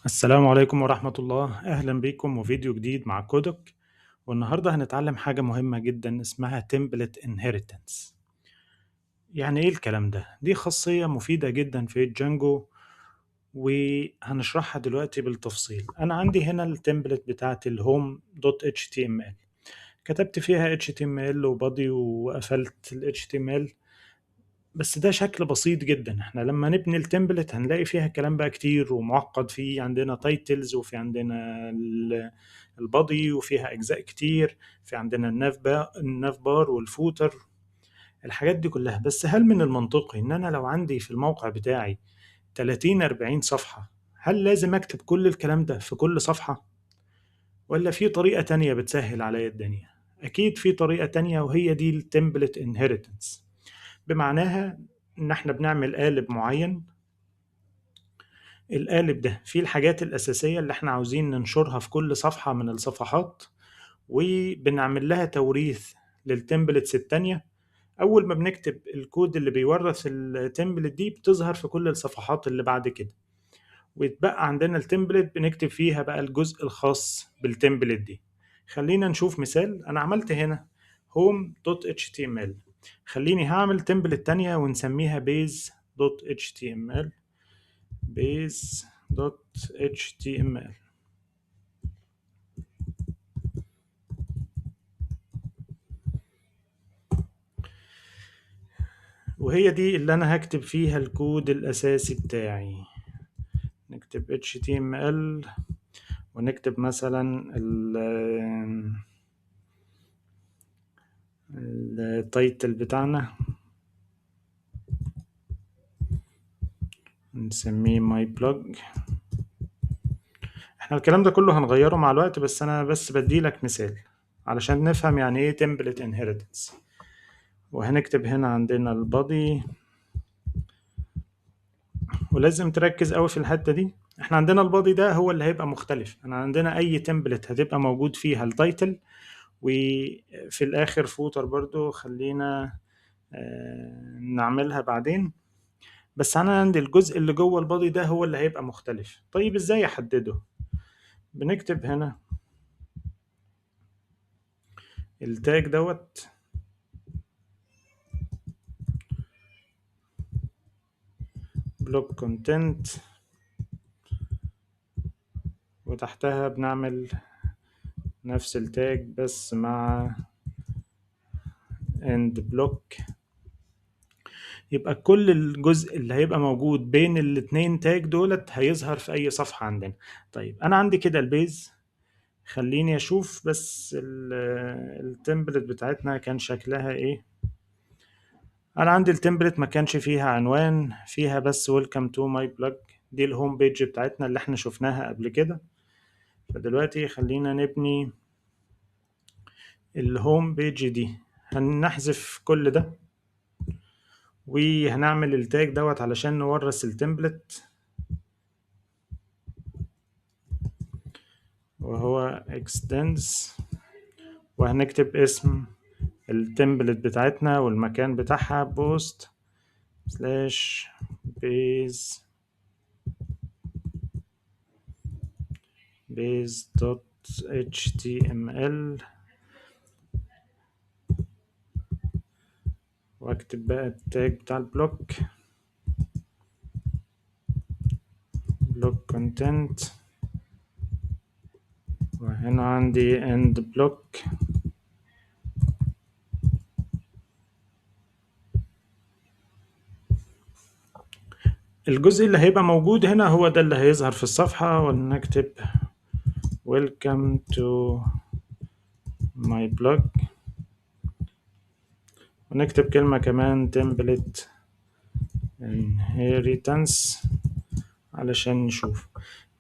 السلام عليكم ورحمة الله، أهلا بيكم وفيديو جديد مع كودك. والنهاردة هنتعلم حاجة مهمة جدا اسمها Template Inheritance. يعني إيه الكلام ده؟ دي خاصية مفيدة جدا في جانجو وهنشرحها دلوقتي بالتفصيل. أنا عندي هنا التمبلت بتاعت الهوم دوت HTML، كتبت فيها HTML وبادي وقفلت ال HTML، بس ده شكل بسيط جدا. احنا لما نبني التمبلت هنلاقي فيها كلام بقى كتير ومعقد، في عندنا تايتلز وفي عندنا البادي وفيها اجزاء كتير، في عندنا الناف بار والفوتر، الحاجات دي كلها. بس هل من المنطقي ان انا لو عندي في الموقع بتاعي 30 40 صفحة، هل لازم اكتب كل الكلام ده في كل صفحة، ولا في طريقة تانية بتسهل عليا الدنيا؟ اكيد في طريقة تانية، وهي دي التمبلت انهيرتنس. بمعناها ان احنا بنعمل قالب معين. القالب ده فيه الحاجات الأساسية اللي احنا عاوزين ننشرها في كل صفحة من الصفحات، وبنعمل لها توريث للتمبلتس التانية. أول ما بنكتب الكود اللي بيورث التمبلت دي بتظهر في كل الصفحات اللي بعد كده، ويتبقى عندنا التمبلت بنكتب فيها بقى الجزء الخاص بالتمبلت دي. خلينا نشوف مثال. أنا عملت هنا home.html، خليني هعمل تمبلت تانية ونسميها base.html. base.html، وهي دي اللي انا هكتب فيها الكود الاساسي بتاعي. نكتب html ونكتب مثلا التايتل بتاعنا، نسميه my blog. احنا الكلام ده كله هنغيره مع الوقت، بس انا بس بدي لك مثال علشان نفهم يعني ايه template inheritance. وهنكتب هنا عندنا البادي، ولازم تركز قوي في الحتة دي. احنا عندنا البادي ده هو اللي هيبقى مختلف. انا عندنا اي تمبلت هتبقى موجود فيها التايتل، وفي الاخر فوتر برضو خلينا نعملها بعدين. بس انا عندي الجزء اللي جوه البادي ده هو اللي هيبقى مختلف. طيب ازاي احدده؟ بنكتب هنا التاج دوت بلوك كونتنت، وتحتها بنعمل نفس التاج بس مع اند بلوك. يبقى كل الجزء اللي هيبقى موجود بين الاتنين تاج دولت هيظهر في اي صفحة عندنا. طيب انا عندي كده البيز، خليني اشوف بس التمبلت بتاعتنا كان شكلها ايه. انا عندي التمبلت ما كانش فيها عنوان، فيها بس ويلكم تو ماي بلوج. دي الهوم بيج بتاعتنا اللي احنا شفناها قبل كده. فدلوقتي خلينا نبني الهوم بيج دي. هنحذف كل ده وهنعمل التاج دوت علشان نورث التمبلت، وهو extends. وهنكتب اسم التمبلت بتاعتنا والمكان بتاعها post slash base.html، واكتب بقى التاج بتاع البلوك block content، وهنا عندي end block. الجزء اللي هيبقى موجود هنا هو ده اللي هيظهر في الصفحة، ونكتب welcome to my blog، ونكتب كلمة كمان template inheritance علشان نشوف.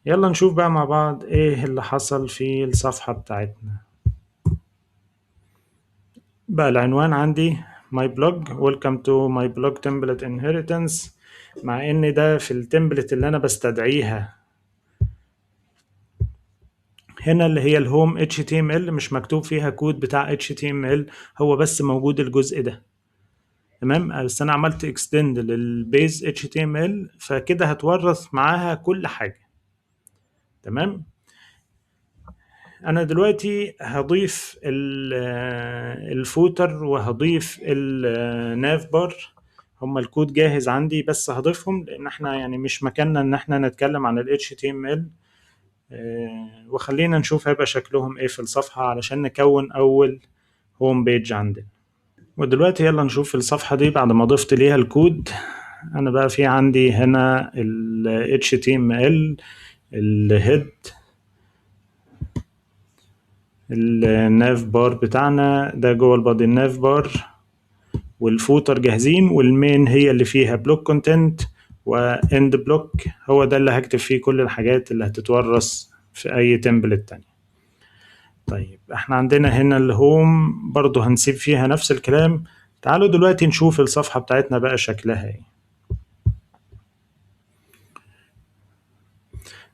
يلا نشوف بقى مع بعض ايه اللي حصل في الصفحة بتاعتنا. بقى العنوان عندي my blog welcome to my blog template inheritance، مع ان ده في التمبلت اللي انا بستدعيها هنا اللي هي الهوم HTML، مش مكتوب فيها كود بتاع HTML، هو بس موجود الجزء ده. تمام، بس انا عملت extend للبيز HTML، فكده هتورث معاها كل حاجة. تمام. انا دلوقتي هضيف الفوتر وهضيف الناف بار. هما الكود جاهز عندي، بس هضيفهم لان احنا يعني مش مكاننا ان احنا نتكلم عن ال HTML. وخلينا نشوف هيبقى شكلهم ايه في الصفحة علشان نكون اول هوم بيج عندنا. ودلوقتي يلا نشوف الصفحة دي بعد ما ضفت ليها الكود. انا بقى في عندي هنا ال HTML، الهيد، الناف بار بتاعنا ده جوه البادي الناف بار، والفوتر جاهزين، والمين هي اللي فيها بلوك كونتنت واند بلوك، هو ده اللي هكتب فيه كل الحاجات اللي هتتورث في اي تمبلت تاني. طيب احنا عندنا هنا الهوم برضو هنسيب فيها نفس الكلام. تعالوا دلوقتي نشوف الصفحة بتاعتنا بقى شكلها ايه.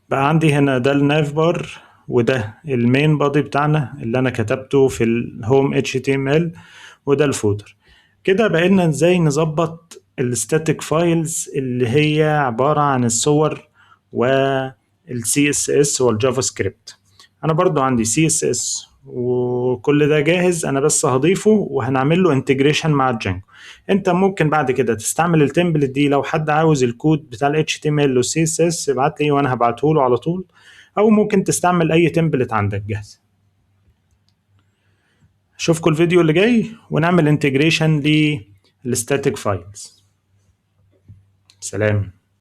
بقى عندي هنا ده الناف بار، وده المين بادي بتاعنا اللي انا كتبته في الهوم HTML، وده الفوتر. كده بقينا ازاي نظبط الستاتيك فايلز اللي هي عبارة عن الصور والسي اس اس والجافا سكريبت. انا برضو عندي سي اس اس وكل ده جاهز، انا بس هضيفه وهنعمل له انتجريشن مع الجانجو. انت ممكن بعد كده تستعمل التمبلت دي لو حد عاوز الكود بتاع ال HTML وال CSS ابعت لي وانا هبعته له على طول، او ممكن تستعمل اي تمبلت عندك جاهز. اشوفكم الفيديو اللي جاي ونعمل انتجريشن للستاتيك فايلز. سلام.